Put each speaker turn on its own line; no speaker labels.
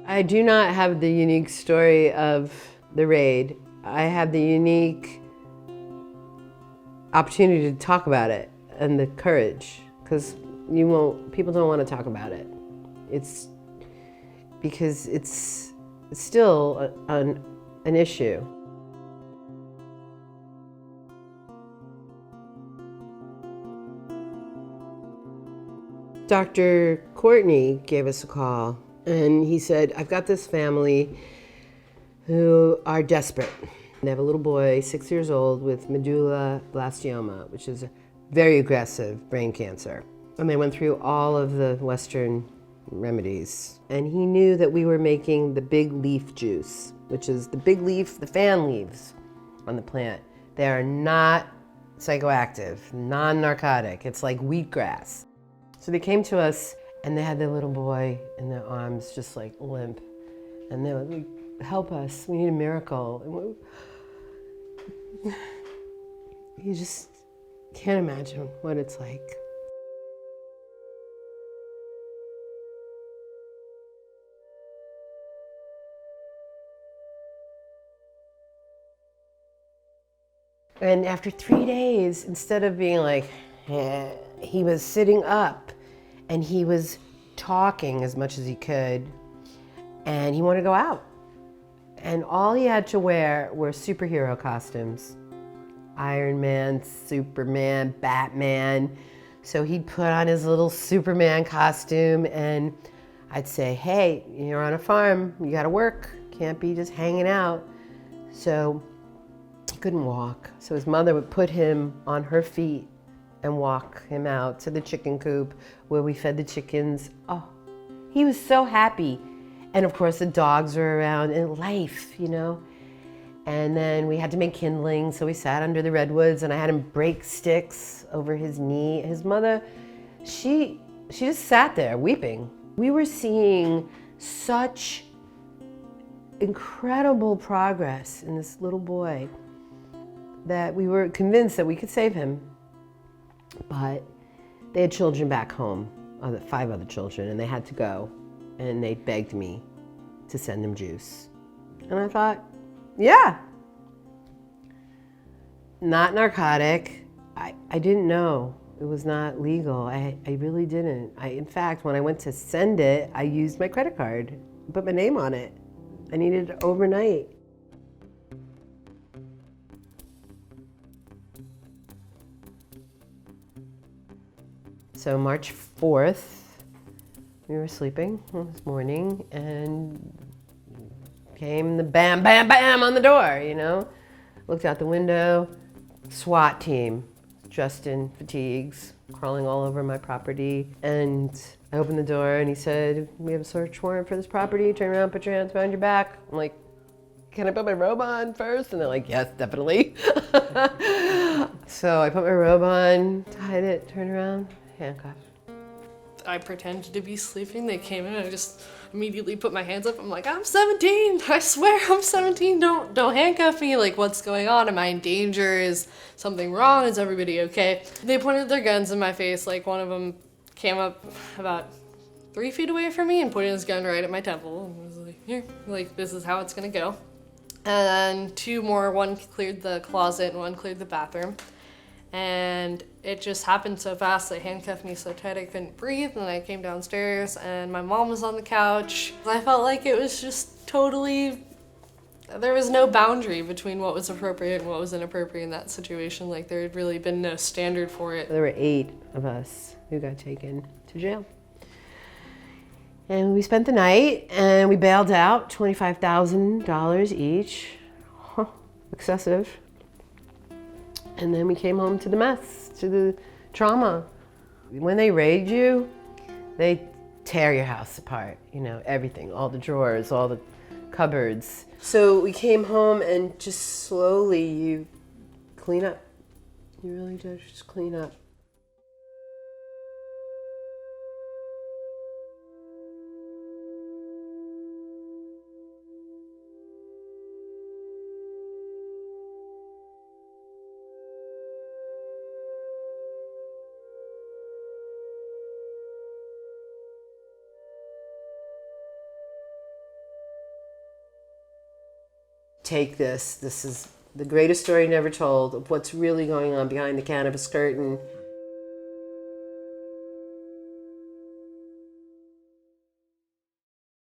I do not have the unique story of the raid. I have the unique opportunity to talk about it and the courage, because people don't want to talk about it. It's because it's still an issue. Dr. Courtney gave us a call and he said, I've got this family who are desperate. They have a little boy, 6 years old, with medulla blastoma, which is a very aggressive brain cancer. And they went through all of the Western remedies. And he knew that we were making the big leaf juice, which is the big leaf, the fan leaves on the plant. They are not psychoactive, non-narcotic. It's like wheatgrass. So they came to us and they had their little boy in their arms, just like limp. And they were like, help us, we need a miracle. And you just can't imagine what it's like. And after 3 days, instead of being like, he was sitting up and he was talking as much as he could, and he wanted to go out. And all he had to wear were superhero costumes. Iron Man, Superman, Batman. So he'd put on his little Superman costume and I'd say, hey, you're on a farm, you gotta work, can't be just hanging out. So he couldn't walk. So his mother would put him on her feet and walk him out to the chicken coop where we fed the chickens. Oh, he was so happy. And of course the dogs were around, and life, you know? And then we had to make kindling, so we sat under the redwoods and I had him break sticks over his knee. His mother, she just sat there weeping. We were seeing such incredible progress in this little boy that we were convinced that we could save him. But they had children back home, 5 other children, and they had to go. And they begged me to send them juice. And I thought, yeah. Not narcotic. I didn't know it was not legal. I really didn't. In fact, when I went to send it, I used my credit card, put my name on it. I needed it overnight. So March 4th, we were sleeping this morning and came the bam, bam, bam on the door, you know? Looked out the window, SWAT team, dressed in fatigues, crawling all over my property. And I opened the door and he said, we have a search warrant for this property, turn around, put your hands behind your back. I'm like, can I put my robe on first? And they're like, yes, definitely. So I put my robe on, tied it, turned around, handcuffed.
I pretended to be sleeping. They came in and I just immediately put my hands up. I'm like, I'm 17. I swear I'm 17. Don't handcuff me. Like, what's going on? Am I in danger? Is something wrong? Is everybody okay? They pointed their guns in my face. Like, one of them came up about 3 feet away from me and pointed his gun right at my temple. And was like, here, like, this is how it's gonna go. And then 2 more, one cleared the closet and one cleared the bathroom. And it just happened so fast. They handcuffed me so tight I couldn't breathe, and I came downstairs and my mom was on the couch. I felt like it was just totally, there was no boundary between what was appropriate and what was inappropriate in that situation. Like, there had really been no standard for it.
There were 8 of us who got taken to jail. And we spent the night and we bailed out $25,000 each. Huh, excessive. And then we came home to the mess, to the trauma. When they raid you, they tear your house apart, you know, everything, all the drawers, all the cupboards. So we came home and just slowly you clean up. You really do just clean up. take this. This is the greatest story never told of what's really going on behind the cannabis curtain.